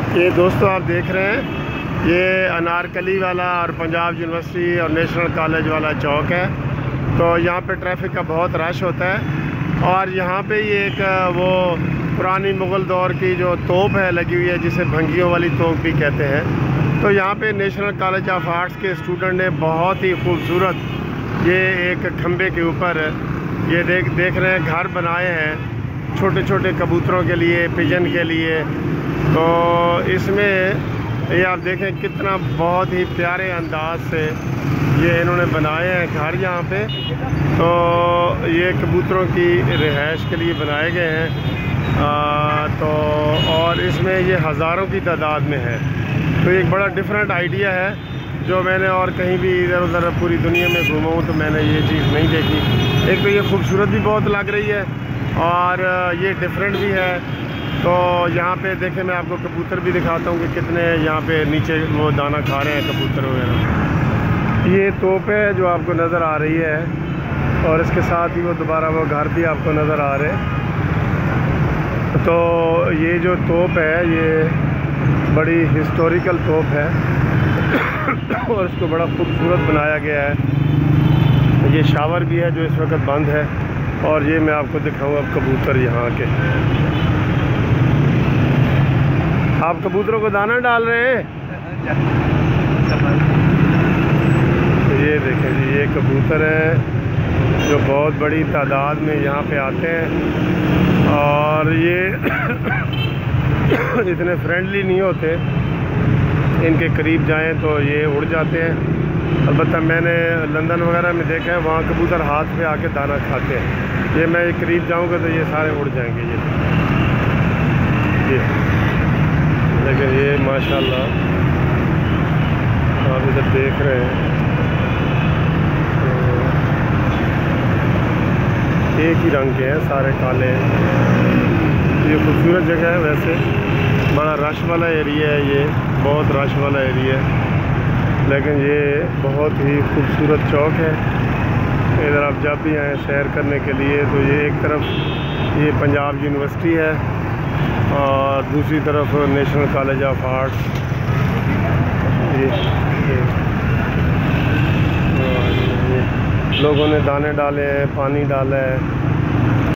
ये दोस्तों आप देख रहे हैं ये अनारकली वाला और पंजाब यूनिवर्सिटी और नेशनल कॉलेज वाला चौक है। तो यहाँ पे ट्रैफिक का बहुत रश होता है और यहाँ पे ये एक वो पुरानी मुग़ल दौर की जो तोप है लगी हुई है, जिसे भंगियों वाली तोप भी कहते हैं। तो यहाँ पे नेशनल कॉलेज ऑफ आर्ट्स के स्टूडेंट ने बहुत ही खूबसूरत ये एक खंबे के ऊपर ये देख रहे हैं घर बनाए हैं छोटे छोटे कबूतरों के लिए, पिजन के लिए। तो इसमें ये आप देखें कितना बहुत ही प्यारे अंदाज से ये इन्होंने बनाए हैं घर यहाँ पे। तो ये कबूतरों की रिहाइश के लिए बनाए गए हैं। तो और इसमें ये हज़ारों की तादाद में है। तो एक बड़ा डिफरेंट आइडिया है जो मैंने और कहीं भी इधर उधर पूरी दुनिया में घूमा हूँ तो मैंने ये चीज़ नहीं देखी। एक तो ये खूबसूरत भी बहुत लग रही है और ये डिफरेंट भी है। तो यहाँ पे देखें, मैं आपको कबूतर भी दिखाता हूँ कि कितने यहाँ पे नीचे वो दाना खा रहे हैं कबूतर वगैरह। ये तोप है जो आपको नज़र आ रही है और इसके साथ ही वो दोबारा वो घर भी आपको नज़र आ रहे हैं। तो ये जो तोप है ये बड़ी हिस्टोरिकल तोप है और इसको बड़ा खूबसूरत बनाया गया है। ये शावर भी है जो इस वक्त बंद है और ये मैं आपको दिखाऊँ अब कबूतर यहाँ के। आप कबूतरों को दाना डाल रहे हैं? तो ये देखें जी, ये कबूतर हैं जो बहुत बड़ी तादाद में यहाँ पे आते हैं और ये इतने फ्रेंडली नहीं होते, इनके करीब जाएं तो ये उड़ जाते हैं। अलबत्ता मैंने लंदन वगैरह में देखा है, वहाँ कबूतर हाथ पे आके दाना खाते हैं। ये मैं करीब जाऊँगा तो ये सारे उड़ जाएंगे ये। लेकिन ये माशाल्लाह आप इधर देख रहे हैं तो एक ही रंग के हैं, सारे काले हैं। ये खूबसूरत जगह है, वैसे बड़ा रश वाला एरिया है, ये बहुत रश वाला एरिया है, लेकिन ये बहुत ही खूबसूरत चौक है। इधर आप जब भी आएँ सैर करने के लिए तो ये एक तरफ ये पंजाब यूनिवर्सिटी है और दूसरी तरफ नेशनल कॉलेज ऑफ आर्ट्स। ये लोगों ने दाने डाले हैं, पानी डाला है।